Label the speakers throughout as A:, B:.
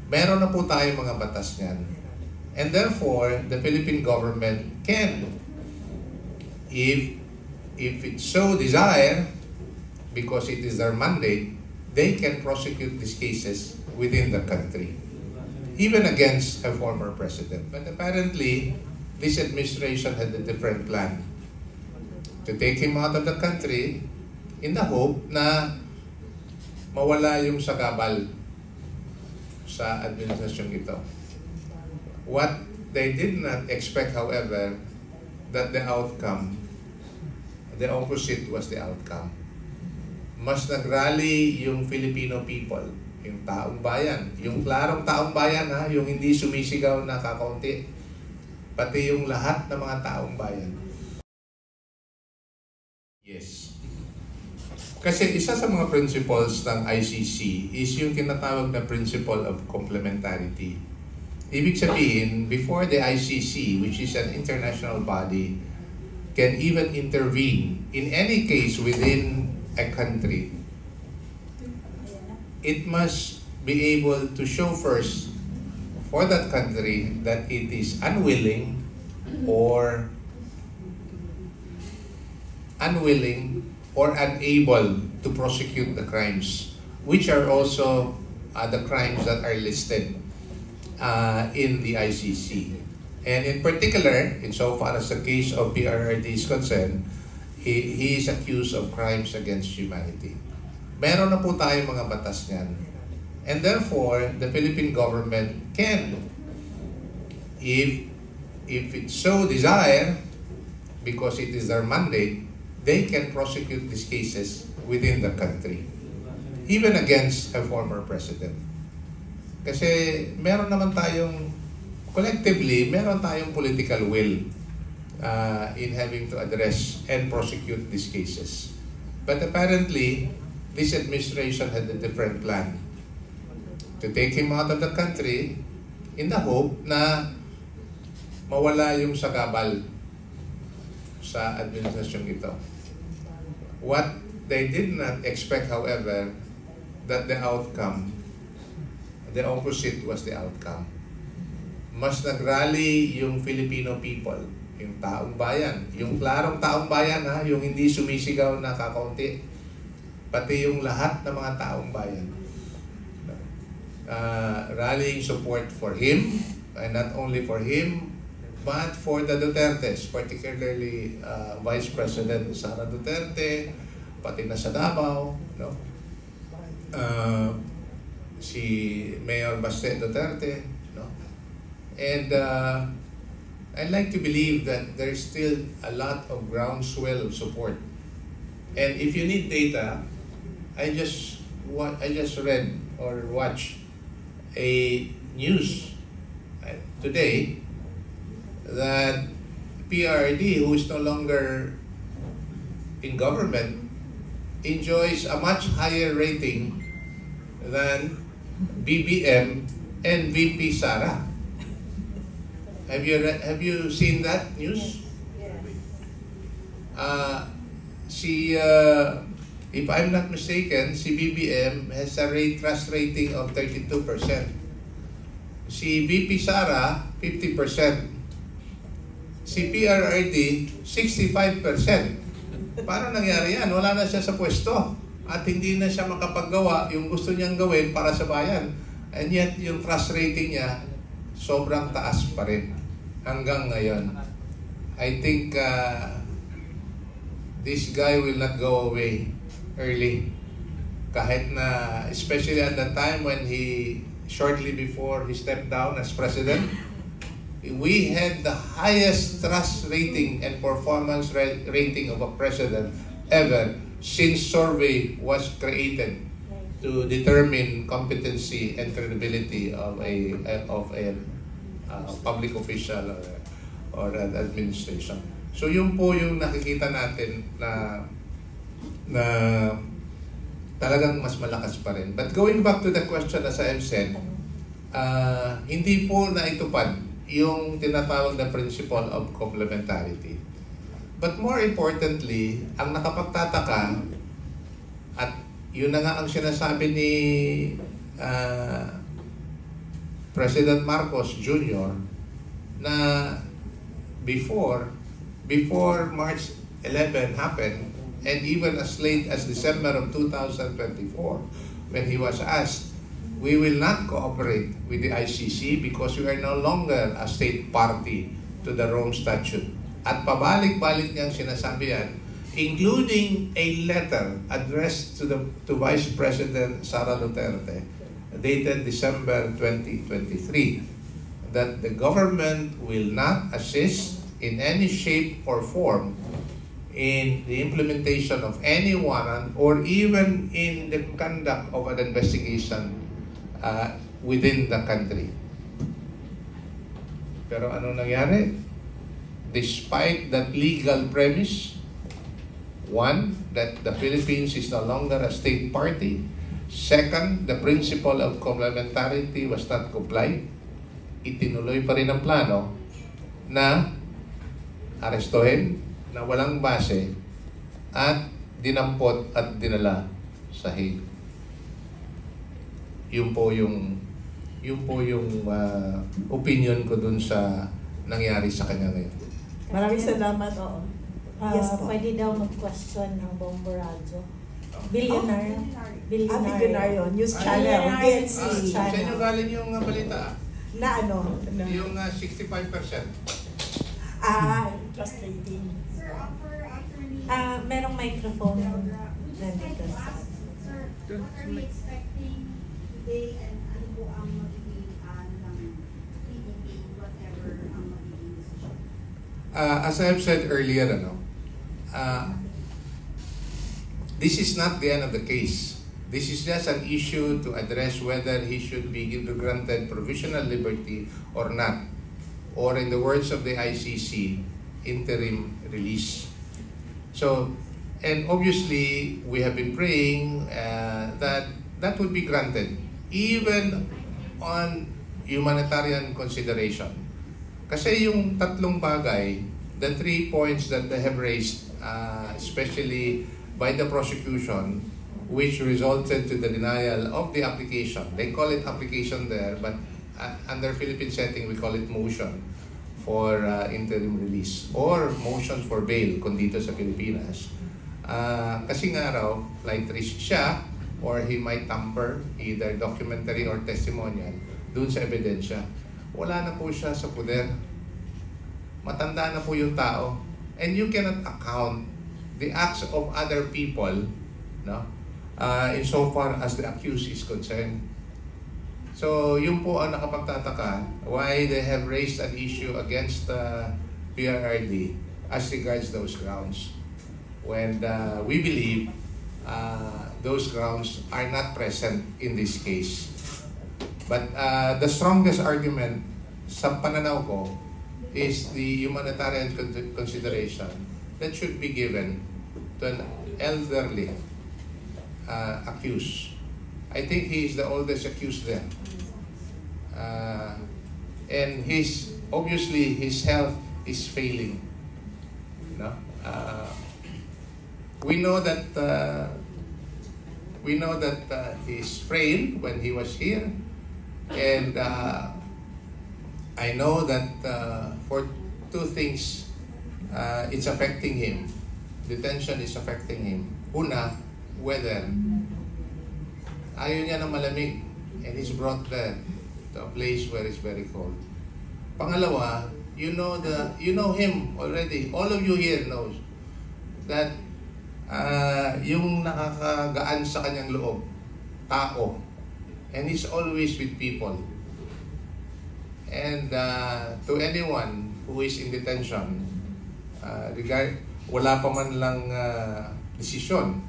A: Meron na po tayo mga batas niyan. And therefore, the Philippine government can, if it so desire, because it is their mandate, they can prosecute these cases within the country, even against a former president. But apparently, this administration had a different plan to take him out of the country in the hope na mawala yung sagabal sa administrasyong ito. What they did not expect, however, that the outcome, the opposite was the outcome. Mas nagrally yung Filipino people, yung taong bayan, yung klarong taong bayan, ha, yung hindi sumisigaw na kakaunti, pati yung lahat ng mga taong bayan. Yes. Kasi isa sa mga principles ng ICC is yung tinatawag na principle of complementarity. Ibig sabihin, before the ICC, which is an international body, can even intervene in any case within a country, it must be able to show first for that country that it is unwilling or unable to prosecute the crimes, which are also the crimes that are listed in the ICC. And in particular, insofar as the case of PRRD is concerned, he is accused of crimes against humanity. Meron na po tayo mga batas niyan. And therefore, the Philippine government can, if it so desire, because it is their mandate, they can prosecute these cases within the country, even against a former president. Kasi meron naman tayong, collectively, meron tayong political will in having to address and prosecute these cases. But apparently, this administration had a different plan to take him out of the country in the hope na mawala yung sagabal sa administrasyong ito. What they did not expect, however, that the outcome, the opposite was the outcome. Mas nagrally yung Filipino people, yung taong bayan, yung klarong taong bayan, ha, yung hindi sumisigaw na kakaunti, pati yung lahat ng mga taong bayan. Rallying support for him, and not only for him, but for the Dutertes, particularly Vice President Sara Duterte, pati na sa Davao, no? Si Mayor Baste Duterte, no? And I'd like to believe that there's still a lot of groundswell of support. And if you need data, I just read or watched a news today that PRD, who is no longer in government, enjoys a much higher rating than BBM and VP Sara. Have you seen that news? If I'm not mistaken, si BBM has a trust rating of 32%. Si VP Sara, 50%. Si PRRD, 65%. Paano nangyari yan? Wala na siya sa pwesto. At hindi na siya makapaggawa yung gusto niyang gawin para sa bayan. And yet, yung trust rating niya, sobrang taas pa rin. Hanggang ngayon. I think this guy will not go away early. Kahit na, especially at the time when shortly before he stepped down as president, we had the highest trust rating and performance rating of a president ever since survey was created to determine competency and credibility of a public official or an administration. So yun po yung nakikita natin na talagang mas malakas pa rin. But going back to the question, as I have said, hindi po naitupad yung tinatawag na principle of complementarity. But more importantly, ang nakapagtataka, at yun na nga ang sinasabi President Marcos Jr. na before March 11 happened, and even as late as December of 2024, when he was asked, we will not cooperate with the ICC because we are no longer a state party to the Rome Statute. At pabalik-balik niyang sinasabi yan, including a letter addressed to Vice President Sara Duterte, dated December 2023, that the government will not assist in any shape or form in the implementation of any warrant or even in the conduct of an investigation within the country. Pero ano nangyari? Despite that legal premise, one, that the Philippines is no longer a state party. Second, the principle of complementarity was not complied. Itinuloy pa rin ang plano na arestuhin na walang base at dinampot at dinala sa Hague. Yun po yung opinion ko dun sa nangyari sa kanya ngayon.
B: Maraming salamat. Oo.
C: Yes po. Pwede daw mag-question ng Bombo Radio. Billionaire.
B: Billionaire. News channel. BNC.
A: Sa inyo galing yung balita?
B: Na ano?
A: Yung 65%.
B: Frustrating.
D: Sir, offer attorney.
C: Merong microphone nandito.
D: Sir, what are we expecting today and ano po ang magiging ng PDP, whatever ang magiging decision?
A: As I have said earlier, this is not the end of the case. This is just an issue to address whether he should be granted provisional liberty or not. Or in the words of the ICC, interim release. So, and obviously, we have been praying that would be granted, even on humanitarian consideration. Kasi yung tatlong bagay, the 3 points that they have raised, especially by the prosecution, which resulted to the denial of the application. They call it application there, but under Philippine setting, we call it motion for interim release or motion for bail kung dito sa Pilipinas. Kasi nga raw, flight risk siya or he might tamper either documentary or testimonial dun sa ebidensya. Wala na po siya sa poder. Matanda na po yung tao. And you cannot account the acts of other people, no? Insofar as the accused is concerned. So, yun po ang nakapagtataka why they have raised an issue against PRRD as regards those grounds. When we believe those grounds are not present in this case. But the strongest argument sa pananaw ko is the humanitarian consideration that should be given to an elderly accused. I think he is the oldest accused there. And obviously his health is failing. No? We know that he's frail when he was here, and I know that for two things it's affecting him. Detention is affecting him. Una, weather. Ayaw niya ng malamig, and he's brought there to a place where it's very cold. Pangalawa, you know him already. All of you here knows that yung nakakagaan sa kanyang loob, tao, and he's always with people. And to anyone who is in detention, wala pa man lang desisyon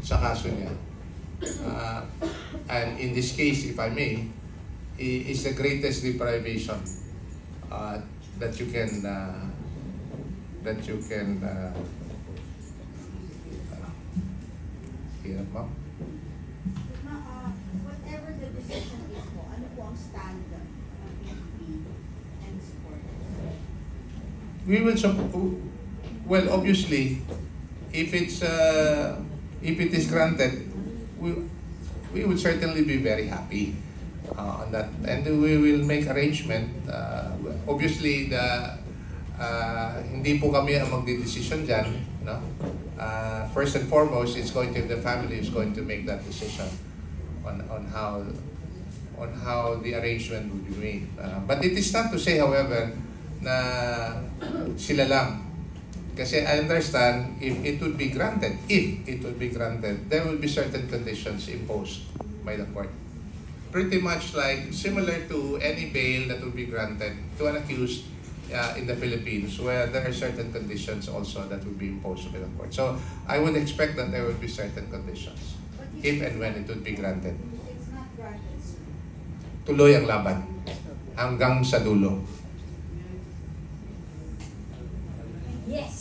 A: sa kaso niya. And in this case, if I may, is the greatest deprivation that you can hear, ma'am.
D: Whatever the decision is po, ano po ang stand ng PDP and supporters?
A: We will well, obviously, if it is granted, we would certainly be very happy. on that, and we will make arrangement. Obviously, hindi po kami ang magdidesisyon dyan. No? First and foremost, it's going to the family is going to make that decision on how the arrangement will be made. But it is not to say, however, na sila lang. Kasi I understand if it would be granted, there will be certain conditions imposed by the court. Pretty much like similar to any bail that will be granted to an accused in the Philippines, where there are certain conditions also that will be imposed by the court. So I would expect that there will be certain conditions if and when it would be granted.
D: It's not granted, sir.
A: Tuloy ang laban hanggang sa dulo.
C: Yes.